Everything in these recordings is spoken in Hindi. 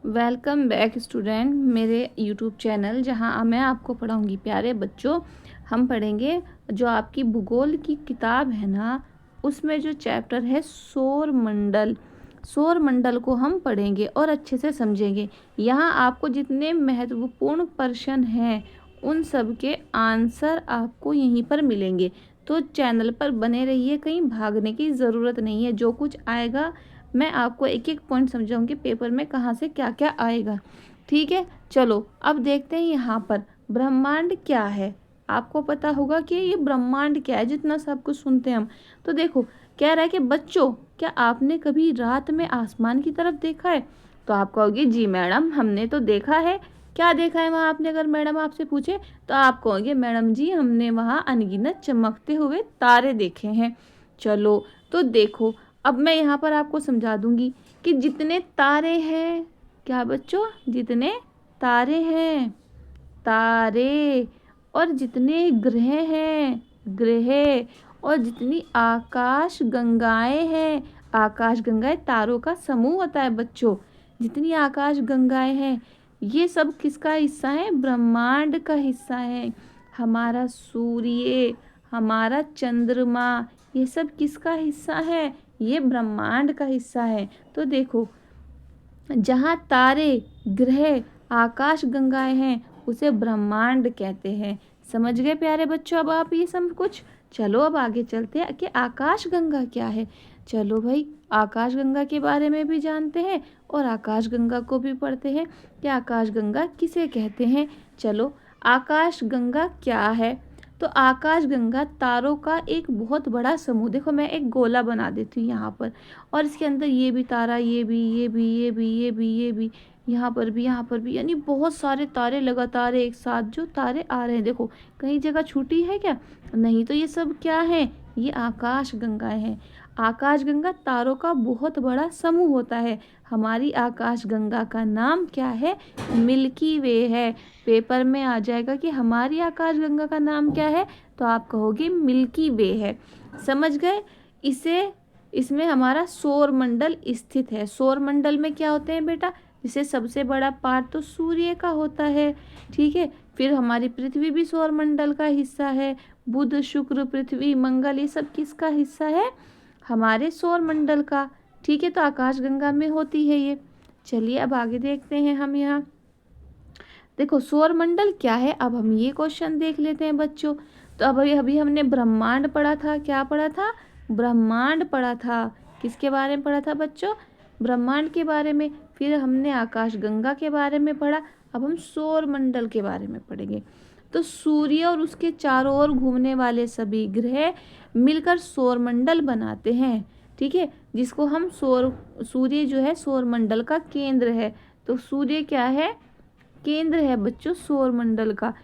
वेलकम बैक स्टूडेंट मेरे यूट्यूब चैनल, जहां मैं आपको पढ़ाऊंगी। प्यारे बच्चों, हम पढ़ेंगे जो आपकी भूगोल की किताब है ना, उसमें जो चैप्टर है सौर मंडल। सौर मंडल को हम पढ़ेंगे और अच्छे से समझेंगे। यहाँ आपको जितने महत्वपूर्ण प्रश्न हैं उन सब के आंसर आपको यहीं पर मिलेंगे। तो चैनल पर बने रहिए, कहीं भागने की ज़रूरत नहीं है। जो कुछ आएगा मैं आपको एक एक पॉइंट समझाऊंगी पेपर में कहाँ से क्या क्या आएगा। ठीक है, चलो अब देखते हैं यहाँ पर ब्रह्मांड क्या है। आपको पता होगा कि ये ब्रह्मांड क्या है, जितना सब कुछ सुनते हैं हम। तो देखो, कह रहा है कि बच्चों, क्या आपने कभी रात में आसमान की तरफ देखा है? तो आप कहोगे जी मैडम, हमने तो देखा है। क्या देखा है वहाँ आपने? अगर मैडम आपसे पूछे तो आप कहोगे मैडम जी, हमने वहाँ अनगिनत चमकते हुए तारे देखे हैं। चलो तो देखो, अब मैं यहाँ पर आपको समझा दूंगी कि जितने तारे हैं, क्या बच्चों, जितने तारे हैं, तारे, और जितने ग्रह हैं, ग्रह, और जितनी आकाश गंगाएं हैं, आकाश गंगाएं तारों का समूह होता है बच्चों। जितनी आकाश गंगाएं हैं, ये सब किसका हिस्सा है? ब्रह्मांड का हिस्सा है। हमारा सूर्य, हमारा चंद्रमा, ये सब किसका हिस्सा है? ये ब्रह्मांड का हिस्सा है। तो देखो, जहाँ तारे, ग्रह, आकाश गंगाएं हैं, उसे ब्रह्मांड कहते हैं। समझ गए प्यारे बच्चों अब आप ये सब कुछ? चलो अब आगे चलते हैं कि आकाश गंगा क्या है। चलो भाई, आकाश गंगा के बारे में भी जानते हैं और आकाश गंगा को भी पढ़ते हैं कि आकाश गंगा किसे कहते हैं। चलो, आकाश गंगा क्या है? तो आकाश गंगा तारों का एक बहुत बड़ा समूह। देखो, मैं एक गोला बना देती हूँ यहाँ पर, और इसके अंदर ये भी तारा, ये भी, ये भी, ये भी, ये भी, ये भी, यहाँ पर भी, यहाँ पर भी, यानी बहुत सारे तारे लगातार एक साथ जो तारे आ रहे हैं। देखो, कहीं जगह छूटी है क्या? नहीं। तो ये सब क्या है? ये आकाश गंगाएं हैं। आकाश गंगा तारों का बहुत बड़ा समूह होता है। हमारी आकाश गंगा का नाम क्या है? मिल्की वे है। पेपर में आ जाएगा कि हमारी आकाश गंगा का नाम क्या है, तो आप कहोगे मिल्की वे है। समझ गए? इसे इसमें हमारा सौर मंडल स्थित है। सौर मंडल में क्या होते हैं बेटा? जिसे सबसे बड़ा पार्ट तो सूर्य का होता है। ठीक है, फिर हमारी पृथ्वी भी सौर मंडल का हिस्सा है। बुध, शुक्र, पृथ्वी, मंगल, ये सब किसका हिस्सा है? हमारे सौर मंडल का। ठीक है, तो आकाश गंगा में होती है ये। चलिए अब आगे देखते हैं हम यहाँ। देखो, सौर मंडल क्या है, अब हम ये क्वेश्चन देख लेते हैं बच्चों। तो अब अभी अभी हमने ब्रह्मांड पढ़ा था। क्या पढ़ा था? ब्रह्मांड पढ़ा था। किसके बारे में पढ़ा था बच्चों? ब्रह्मांड के बारे में। फिर हमने आकाश गंगा के बारे में पढ़ा। अब हम सौर मंडल के बारे में पढ़ेंगे। तो सूर्य और उसके चारों ओर घूमने वाले सभी ग्रह मिलकर सौर मंडल बनाते हैं। ठीक है, जिसको हम सूर्य जो है सौर मंडल का केंद्र है। तो सूर्य क्या है? केंद्र है बच्चों सौर मंडल का।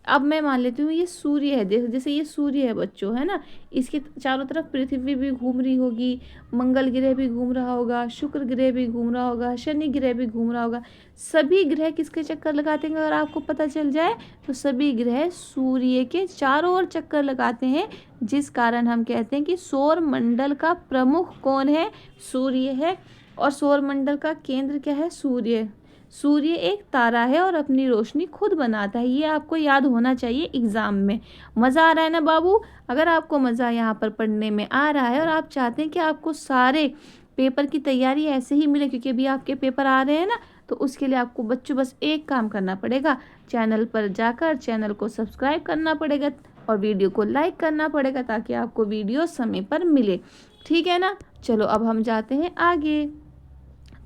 अब मैं मान लेती हूँ ये सूर्य है। देखो, जैसे ये सूर्य है बच्चों, है ना, इसके चारों तरफ पृथ्वी भी घूम रही होगी, मंगल ग्रह भी घूम रहा होगा, शुक्र ग्रह भी घूम रहा होगा, शनि ग्रह भी घूम रहा होगा। सभी ग्रह किसके चक्कर लगाते हैं? अगर आपको पता चल जाए तो सभी ग्रह सूर्य के चारों ओर चक्कर लगाते हैं, जिस कारण हम कहते हैं कि सौर मंडल का प्रमुख कौन है? सूर्य है। और सौर मंडल का केंद्र क्या है? सूर्य। सूर्य एक तारा है और अपनी रोशनी खुद बनाता है। ये आपको याद होना चाहिए एग्जाम में। मज़ा आ रहा है ना बाबू? अगर आपको मज़ा यहाँ पर पढ़ने में आ रहा है और आप चाहते हैं कि आपको सारे पेपर की तैयारी ऐसे ही मिले, क्योंकि अभी आपके पेपर आ रहे हैं ना, तो उसके लिए आपको बच्चों बस एक काम करना पड़ेगा। चैनल पर जाकर चैनल को सब्सक्राइब करना पड़ेगा और वीडियो को लाइक करना पड़ेगा, ताकि आपको वीडियो समय पर मिले। ठीक है ना? चलो अब हम जाते हैं आगे।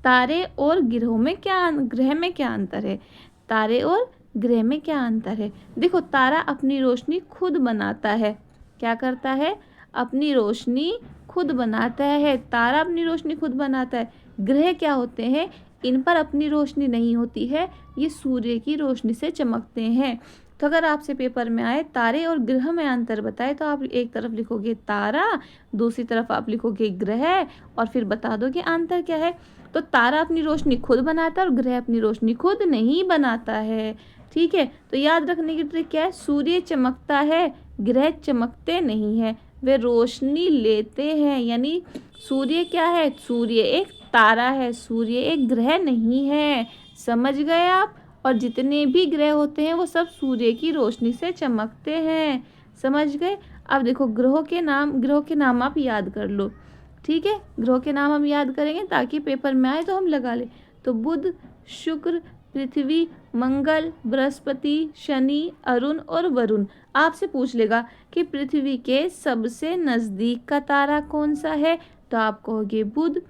तारे और ग्रह में क्या अंतर है? तारे और ग्रह में क्या अंतर है? देखो, तारा अपनी रोशनी खुद बनाता है। क्या करता है? अपनी रोशनी खुद बनाता है। तारा अपनी रोशनी खुद बनाता है। ग्रह क्या होते हैं? इन पर अपनी रोशनी नहीं होती है, ये सूर्य की रोशनी से चमकते हैं। तो अगर आपसे पेपर में आए तारे और ग्रह में अंतर बताए, तो आप एक तरफ लिखोगे तारा, दूसरी तरफ आप लिखोगे ग्रह, और फिर बता दो कि अंतर क्या है। तो तारा अपनी रोशनी खुद बनाता है और ग्रह अपनी रोशनी खुद नहीं बनाता है। ठीक है, तो याद रखने की ट्रिक क्या है? सूर्य चमकता है, ग्रह चमकते नहीं है, वे रोशनी लेते हैं। यानी सूर्य क्या है? सूर्य एक तारा है, सूर्य एक ग्रह नहीं है। समझ गए आप। और जितने भी ग्रह होते हैं वो सब सूर्य की रोशनी से चमकते हैं। समझ गए। अब देखो ग्रहों के नाम आप याद कर लो। ठीक है, ग्रहों के नाम हम याद करेंगे ताकि पेपर में आए तो हम लगा ले। तो बुध, शुक्र, पृथ्वी, मंगल, बृहस्पति, शनि, अरुण और वरुण। आपसे पूछ लेगा कि पृथ्वी के सबसे नज़दीक का तारा कौन सा है, तो आप कहोगे बुध।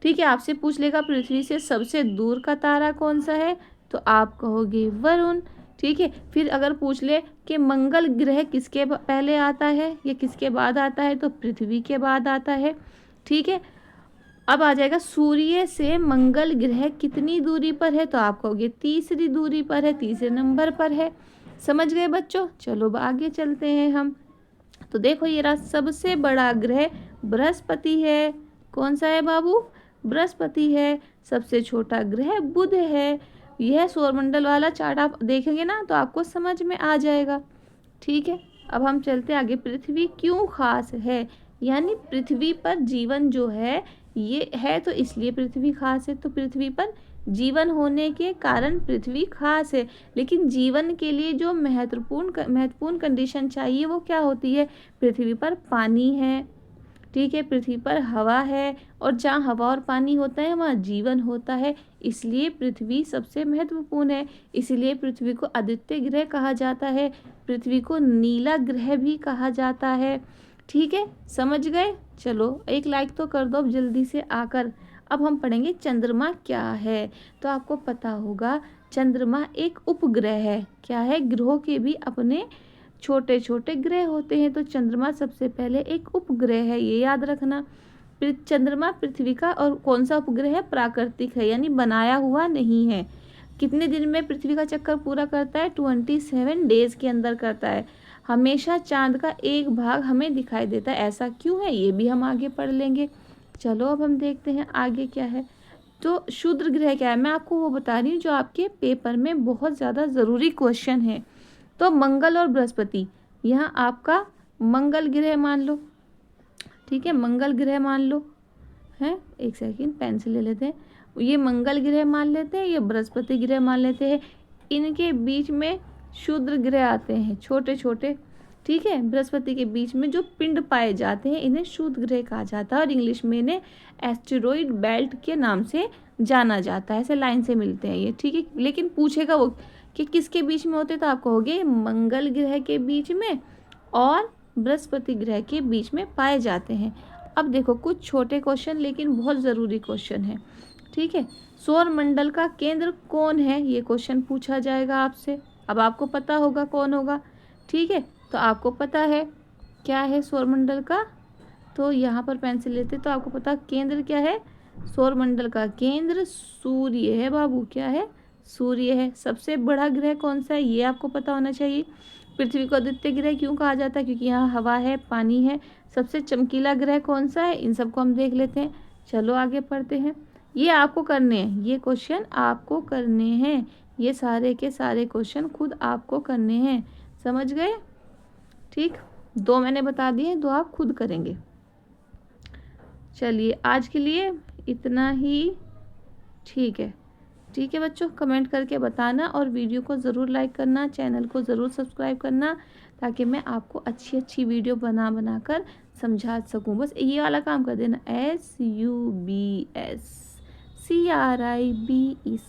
ठीक है, आपसे पूछ लेगा पृथ्वी से सबसे दूर का तारा कौन सा है, तो आप कहोगे वरुण। ठीक है, फिर अगर पूछ ले कि मंगल ग्रह किसके पहले आता है या किसके बाद आता है, तो पृथ्वी के बाद आता है। ठीक है, अब आ जाएगा सूर्य से मंगल ग्रह कितनी दूरी पर है, तो आप कहोगे तीसरी दूरी पर है, तीसरे नंबर पर है। समझ गए बच्चों। चलो आगे चलते हैं हम। तो देखो ये रहा सबसे बड़ा ग्रह बृहस्पति है। कौन सा है बाबू, बृहस्पति है। सबसे छोटा ग्रह बुध है। यह सौरमंडल वाला चार्ट आप देखेंगे ना तो आपको समझ में आ जाएगा। ठीक है, अब हम चलते आगे। पृथ्वी क्यों खास है, यानी पृथ्वी पर जीवन जो है ये है तो इसलिए पृथ्वी खास है। तो पृथ्वी पर जीवन होने के कारण पृथ्वी खास है। लेकिन जीवन के लिए जो महत्वपूर्ण कंडीशन चाहिए वो क्या होती है, पृथ्वी पर पानी है। ठीक है, पृथ्वी पर हवा है, और जहाँ हवा और पानी होता है वहाँ जीवन होता है। इसलिए पृथ्वी सबसे महत्वपूर्ण है। इसलिए पृथ्वी को आदित्य ग्रह कहा जाता है। पृथ्वी को नीला ग्रह भी कहा जाता है। ठीक है, समझ गए। चलो एक लाइक तो कर दो अब जल्दी से आकर। अब हम पढ़ेंगे चंद्रमा क्या है। तो आपको पता होगा चंद्रमा एक उपग्रह है। क्या है, ग्रहों के भी अपने छोटे छोटे ग्रह होते हैं। तो चंद्रमा सबसे पहले एक उपग्रह है, ये याद रखना। चंद्रमा पृथ्वी का और कौन सा उपग्रह है, प्राकृतिक है, यानी बनाया हुआ नहीं है। कितने दिन में पृथ्वी का चक्कर पूरा करता है, 27 डेज के अंदर करता है। हमेशा चांद का एक भाग हमें दिखाई देता है। ऐसा क्यों है, ये भी हम आगे पढ़ लेंगे। चलो अब हम देखते हैं आगे क्या है। तो क्षुद्र ग्रह क्या है, मैं आपको वो बता रही हूँ जो आपके पेपर में बहुत ज़्यादा ज़रूरी क्वेश्चन है। तो मंगल और बृहस्पति, यहाँ आपका मंगल ग्रह मान लो। ठीक है, मंगल ग्रह मान लो है। एक सेकंड पेंसिल ले लेते हैं। ये मंगल ग्रह मान लेते हैं, ये बृहस्पति ग्रह मान लेते हैं। इनके बीच में क्षुद्र ग्रह आते हैं, छोटे छोटे। ठीक है, बृहस्पति के बीच में जो पिंड पाए जाते हैं इन्हें क्षुद्र ग्रह कहा जाता है, और इंग्लिश में इन्हें एस्टेरॉइड बेल्ट के नाम से जाना जाता है। ऐसे लाइन से मिलते हैं ये। ठीक है, लेकिन पूछेगा वो कि किसके बीच में होते, तो आप कहोगे मंगल ग्रह के बीच में और बृहस्पति ग्रह के बीच में पाए जाते हैं। अब देखो कुछ छोटे क्वेश्चन लेकिन बहुत ज़रूरी क्वेश्चन है। ठीक है, सौर मंडल का केंद्र कौन है, ये क्वेश्चन पूछा जाएगा आपसे। अब आपको पता होगा कौन होगा। ठीक है, तो आपको पता है क्या है सौर मंडल का, तो यहाँ पर पेंसिल लेते तो आपको पता केंद्र क्या है। सौर मंडल का केंद्र सूर्य है बाबू। क्या है, सूर्य है। सबसे बड़ा ग्रह कौन सा है, ये आपको पता होना चाहिए। पृथ्वी को आदित्य ग्रह क्यों कहा जाता है, क्योंकि यहाँ हवा है, पानी है। सबसे चमकीला ग्रह कौन सा है, इन सबको हम देख लेते हैं। चलो आगे पढ़ते हैं। ये आपको करने हैं, ये क्वेश्चन आपको करने हैं। ये सारे के सारे क्वेश्चन खुद आपको करने हैं। समझ गए। ठीक, 2 मैंने बता दिए, 2 आप खुद करेंगे। चलिए आज के लिए इतना ही। ठीक है, ठीक है बच्चों, कमेंट करके बताना और वीडियो को ज़रूर लाइक करना, चैनल को ज़रूर सब्सक्राइब करना, ताकि मैं आपको अच्छी अच्छी वीडियो बना कर समझा सकूं। बस ये वाला काम कर देना, SUBSCRIBE,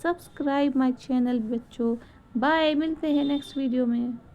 सब्सक्राइब माय चैनल बच्चों। बाय, मिलते हैं नेक्स्ट वीडियो में।